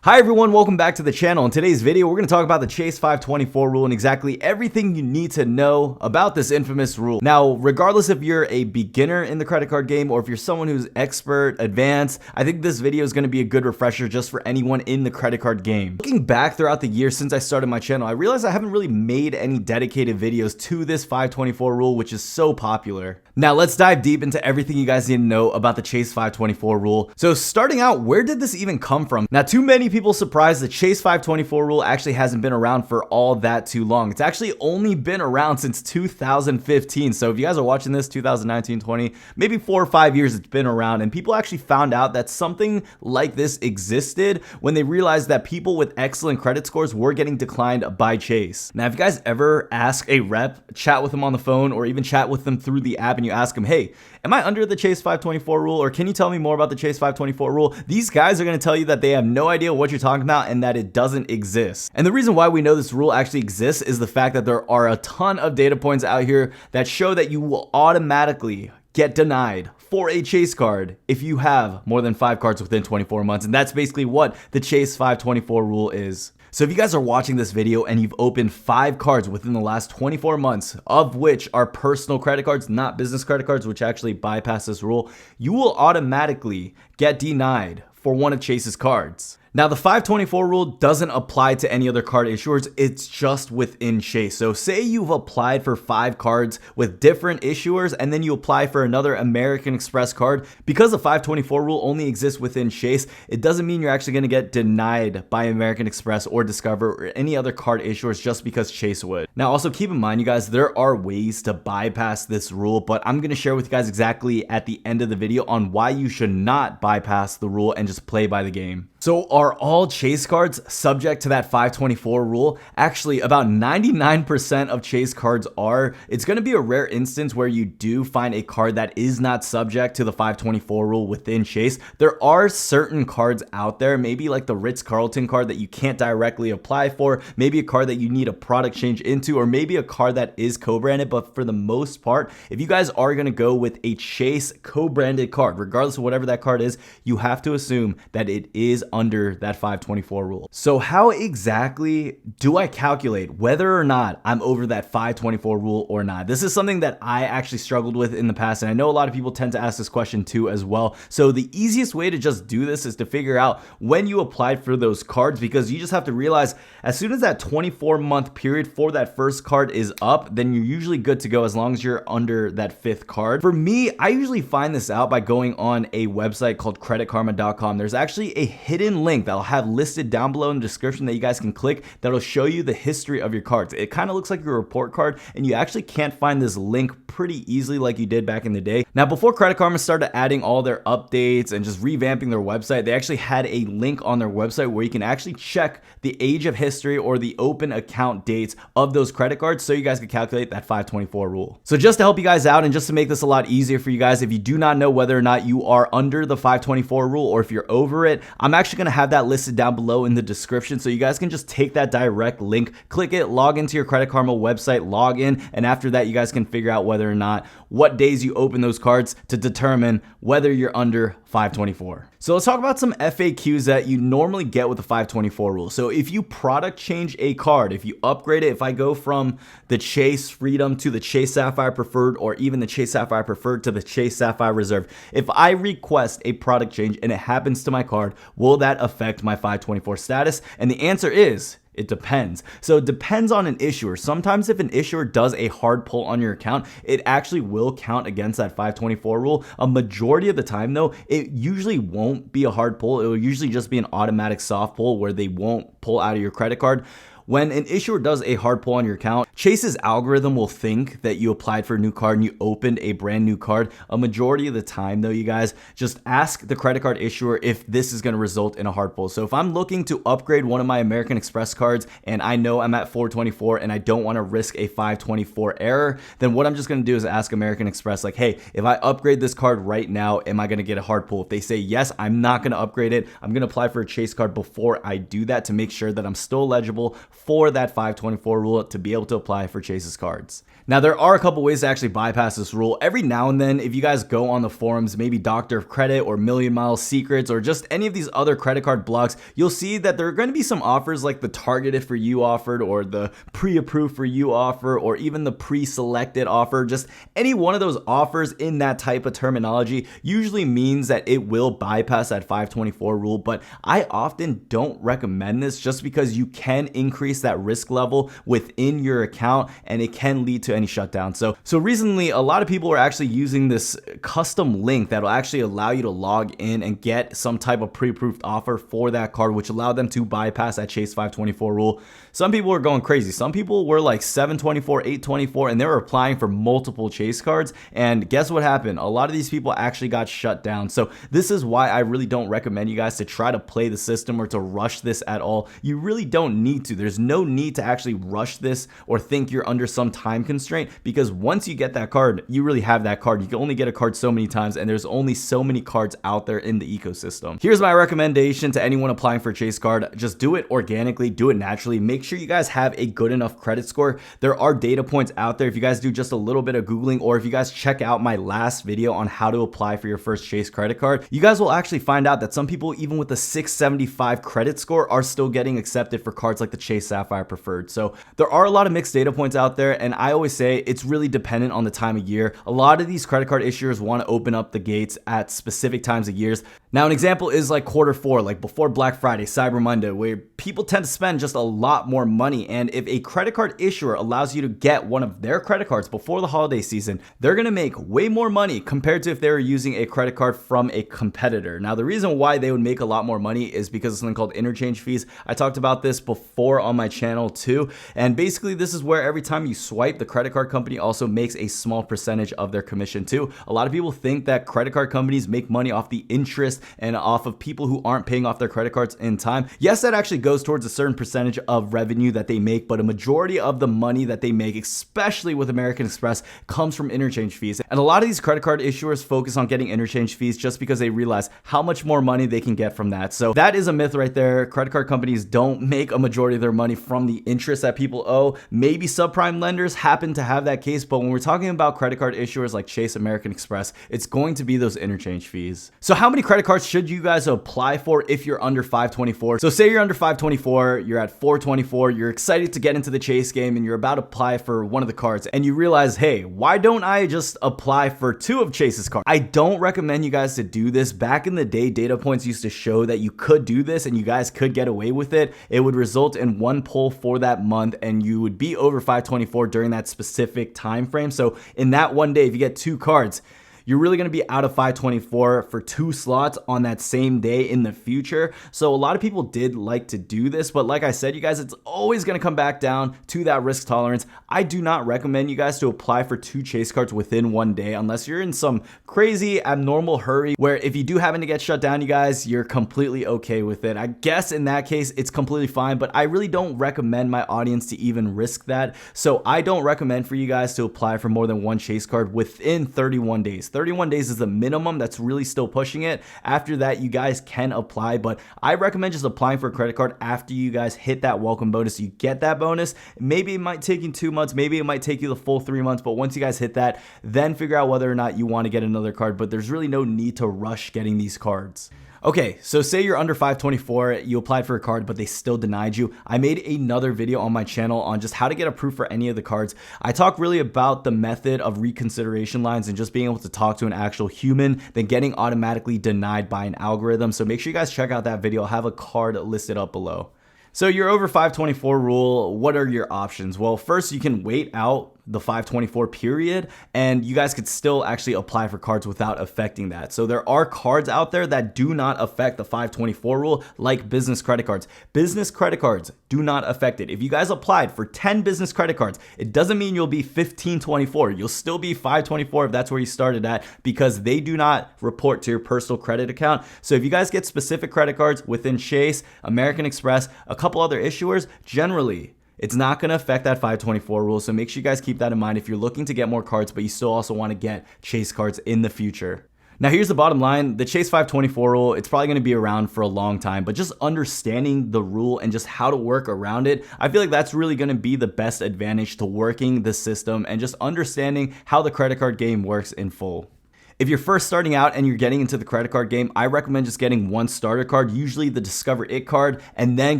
Hi everyone, welcome back to the channel. In today's video, we're going to talk about the Chase 524 rule and exactly everything you need to know about this infamous rule. Now, regardless if you're a beginner in the credit card game or if you're someone who's expert, advanced, I think this video is going to be a good refresher just for anyone in the credit card game. Looking back throughout the years since I started my channel, I realized I haven't really made any dedicated videos to this 524 rule, which is so popular. Now, let's dive deep into everything you guys need to know about the Chase 524 rule. So starting out, where did this even come from? Now, too many people surprised the Chase 524 rule actually hasn't been around for all that too long. It's actually only been around since 2015. So if you guys are watching this 2019, 20, maybe 4 or 5 years it's been around, and people actually found out that something like this existed when they realized that people with excellent credit scores were getting declined by Chase. Now, if you guys ever ask a rep, chat with them on the phone, or even chat with them through the app and you ask them, hey, am I under the Chase 524 rule, or can you tell me more about the Chase 524 rule? These guys are going to tell you that they have no idea what you're talking about and that it doesn't exist. And the reason why we know this rule actually exists is the fact that there are a ton of data points out here that show that you will automatically get denied for a Chase card if you have more than 5 cards within 24 months. And that's basically what the Chase 524 rule is. So if you guys are watching this video and you've opened 5 cards within the last 24 months, of which are personal credit cards, not business credit cards, which actually bypass this rule, you will automatically get denied for one of Chase's cards. Now, the 524 rule doesn't apply to any other card issuers. It's just within Chase. So say you've applied for 5 cards with different issuers and then you apply for another American Express card. Because the 524 rule only exists within Chase, it doesn't mean you're actually going to get denied by American Express or Discover or any other card issuers just because Chase would. Now, also keep in mind, you guys, there are ways to bypass this rule, but I'm going to share with you guys exactly at the end of the video on why you should not bypass the rule and just play by the game. So are all Chase cards subject to that 524 rule? Actually, about 99% of Chase cards are. It's going to be a rare instance where you do find a card that is not subject to the 524 rule within Chase. There are certain cards out there, maybe like the Ritz-Carlton card that you can't directly apply for, maybe a card that you need a product change into, or maybe a card that is co-branded. But for the most part, if you guys are going to go with a Chase co-branded card, regardless of whatever that card is, you have to assume that it is under that 524 rule. So how exactly do I calculate whether or not I'm over that 524 rule or not? This is something that I actually struggled with in the past, and I know a lot of people tend to ask this question too as well. So the easiest way to just do this is to figure out when you applied for those cards, because you just have to realize as soon as that 24-month period for that first card is up, then you're usually good to go as long as you're under that 5th card. For me, I usually find this out by going on a website called creditkarma.com. There's actually a hidden link that I'll have listed down below in the description that you guys can click that'll show you the history of your cards. It kind of looks like your report card, and you actually can't find this link pretty easily like you did back in the day. Now, before Credit Karma started adding all their updates and just revamping their website, they actually had a link on their website where you can actually check the age of history or the open account dates of those credit cards so you guys can calculate that 524 rule. So just to help you guys out and just to make this a lot easier for you guys, if you do not know whether or not you are under the 524 rule or if you're over it, I'm actually going to have that listed down below in the description so you guys can just take that direct link, click it, log into your Credit Karma website, log in, and after that you guys can figure out whether or not what days you open those cards to determine whether you're under 524. So let's talk about some FAQs that you normally get with the 524 rule. So if you product change a card, if you upgrade it, if I go from the Chase Freedom to the Chase Sapphire Preferred, or even the Chase Sapphire Preferred to the Chase Sapphire Reserve, if I request a product change and it happens to my card, will that affect my 524 status? And the answer is, it depends. So it depends on an issuer. Sometimes if an issuer does a hard pull on your account, it actually will count against that 524 rule. A majority of the time though, it usually won't be a hard pull. It will usually just be an automatic soft pull where they won't pull out of your credit card. When an issuer does a hard pull on your account, Chase's algorithm will think that you applied for a new card and you opened a brand new card. A majority of the time though, you guys, just ask the credit card issuer if this is going to result in a hard pull. So if I'm looking to upgrade one of my American Express cards and I know I'm at 424 and I don't want to risk a 524 error, then what I'm just going to do is ask American Express like, hey, if I upgrade this card right now, am I going to get a hard pull? If they say yes, I'm not going to upgrade it. I'm going to apply for a Chase card before I do that to make sure that I'm still eligible for that 524 rule to be able to apply for Chase's cards. Now, there are a couple ways to actually bypass this rule. Every now and then, if you guys go on the forums, maybe Doctor of Credit or Million Mile Secrets or just any of these other credit card blogs, you'll see that there are going to be some offers like the targeted for you offered or the pre-approved for you offer or even the pre-selected offer. Just any one of those offers in that type of terminology usually means that it will bypass that 524 rule, but I often don't recommend this just because you can increase that risk level within your account and it can lead to any shutdown. So recently, a lot of people are actually using this custom link that will actually allow you to log in and get some type of pre-approved offer for that card, which allowed them to bypass that Chase 524 rule. Some people were going crazy. Some people were like 724, 824, and they were applying for multiple Chase cards. And guess what happened? A lot of these people actually got shut down. So this is why I really don't recommend you guys to try to play the system or to rush this at all. You really don't need to. There's no need to actually rush this or think you're under some time constraint, because once you get that card, you really have that card. You can only get a card so many times, and there's only so many cards out there in the ecosystem. Here's my recommendation to anyone applying for a Chase card. Just do it organically, do it naturally. Make sure you guys have a good enough credit score. There are data points out there. If you guys do just a little bit of Googling, or if you guys check out my last video on how to apply for your first Chase credit card, you guys will actually find out that some people, even with a 675 credit score, are still getting accepted for cards like the Chase Sapphire Preferred. So there are a lot of mixed data points out there, and I always say it's really dependent on the time of year. A lot of these credit card issuers want to open up the gates at specific times of years. Now, an example is like Q4, like before Black Friday, Cyber Monday, where people tend to spend just a lot more money. And if a credit card issuer allows you to get one of their credit cards before the holiday season, they're going to make way more money compared to if they were using a credit card from a competitor. Now, the reason why they would make a lot more money is because of something called interchange fees. I talked about this before on my channel too. And basically, this is where every time you swipe, the credit card company also makes a small percentage of their commission too. A lot of people think that credit card companies make money off the interest and off of people who aren't paying off their credit cards in time. Yes, that actually goes towards a certain percentage of revenue that they make, but a majority of the money that they make, especially with American Express, comes from interchange fees. And a lot of these credit card issuers focus on getting interchange fees just because they realize how much more money they can get from that. So that is a myth right there. Credit card companies don't make a majority of their money from the interest that people owe. Maybe subprime lenders happen to have that case, but when we're talking about credit card issuers like Chase, American Express, it's going to be those interchange fees. So how many credit cards should you guys apply for if you're under 524? So say you're under 524, you're at 424, you're excited to get into the Chase game and you're about to apply for one of the cards and you realize, hey, why don't I just apply for two of Chase's cards? I don't recommend you guys to do this. Back in the day, data points used to show that you could do this and you guys could get away with it. It would result in one pull for that month and you would be over 524 during that specific time frame. So in that one day, if you get two cards, you're really going to be out of 524 for 2 slots on that same day in the future. So a lot of people did like to do this, but like I said, you guys, it's always going to come back down to that risk tolerance. I do not recommend you guys to apply for 2 Chase cards within one day unless you're in some crazy abnormal hurry where if you do happen to get shut down, you guys, you're completely okay with it. I guess in that case, it's completely fine, but I really don't recommend my audience to even risk that. So I don't recommend for you guys to apply for more than 1 Chase card within 31 days. 31 days is the minimum. That's really still pushing it. After that, you guys can apply, but I recommend just applying for a credit card after you guys hit that welcome bonus. You get that bonus. Maybe it might take you 2 months. Maybe it might take you the full 3 months, but once you guys hit that, then figure out whether or not you want to get another card, but there's really no need to rush getting these cards. Okay, so say you're under 524, you applied for a card, but they still denied you. I made another video on my channel on just how to get approved for any of the cards. I talk really about the method of reconsideration lines and just being able to talk to an actual human than getting automatically denied by an algorithm. So make sure you guys check out that video. I'll have a card listed up below. So you're over 524 rule. What are your options? Well, first you can wait out the 524 period and you guys could still actually apply for cards without affecting that. So there are cards out there that do not affect the 524 rule, like business credit cards. Business credit cards do not affect it. If you guys applied for 10 business credit cards, it doesn't mean you'll be 1524. You'll still be 524 if that's where you started at, because they do not report to your personal credit account. So if you guys get specific credit cards within Chase, American Express, a couple other issuers, generally it's not going to affect that 524 rule. So make sure you guys keep that in mind if you're looking to get more cards, but you still also want to get Chase cards in the future. Now here's the bottom line, the Chase 524 rule, it's probably going to be around for a long time, but just understanding the rule and just how to work around it, I feel like that's really going to be the best advantage to working the system and just understanding how the credit card game works in full. If you're first starting out and you're getting into the credit card game, I recommend just getting one starter card, usually the Discover It card, and then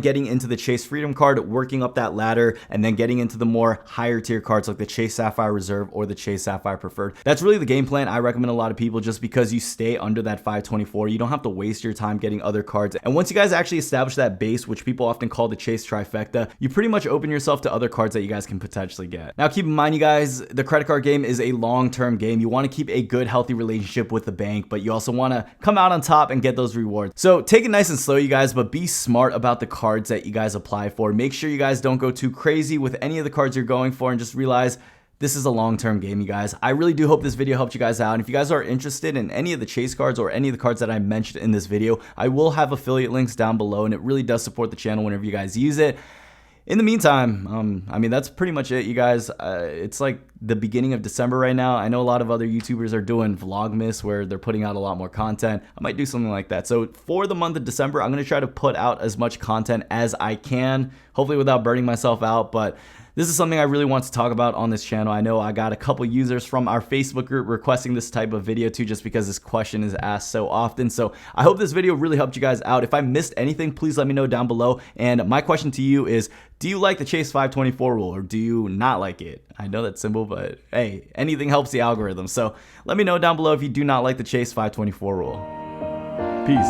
getting into the Chase Freedom card, working up that ladder, and then getting into the more higher tier cards like the Chase Sapphire Reserve or the Chase Sapphire Preferred. That's really the game plan I recommend a lot of people, just because you stay under that 524. You don't have to waste your time getting other cards. And once you guys actually establish that base, which people often call the Chase Trifecta, you pretty much open yourself to other cards that you guys can potentially get. Now keep in mind, you guys, the credit card game is a long-term game. You want to keep a good, healthy relationship with the bank, but you also want to come out on top and get those rewards. So take it nice and slow, you guys, but be smart about the cards that you guys apply for. Make sure you guys don't go too crazy with any of the cards you're going for, and just realize this is a long-term game, you guys. I really do hope this video helped you guys out. And if you guys are interested in any of the Chase cards or any of the cards that I mentioned in this video, I will have affiliate links down below, and it really does support the channel whenever you guys use it. In the meantime, I mean, that's pretty much it, you guys. It's like the beginning of December right now. I know a lot of other YouTubers are doing Vlogmas where they're putting out a lot more content. I might do something like that. So for the month of December, I'm going to try to put out as much content as I can, hopefully without burning myself out. But this is something I really want to talk about on this channel. I know I got a couple users from our Facebook group requesting this type of video too, just because this question is asked so often. So I hope this video really helped you guys out. If I missed anything, please let me know down below. And my question to you is, do you like the Chase 524 rule or do you not like it? I know that's simple, but hey, anything helps the algorithm. So let me know down below if you do not like the Chase 524 rule. Peace.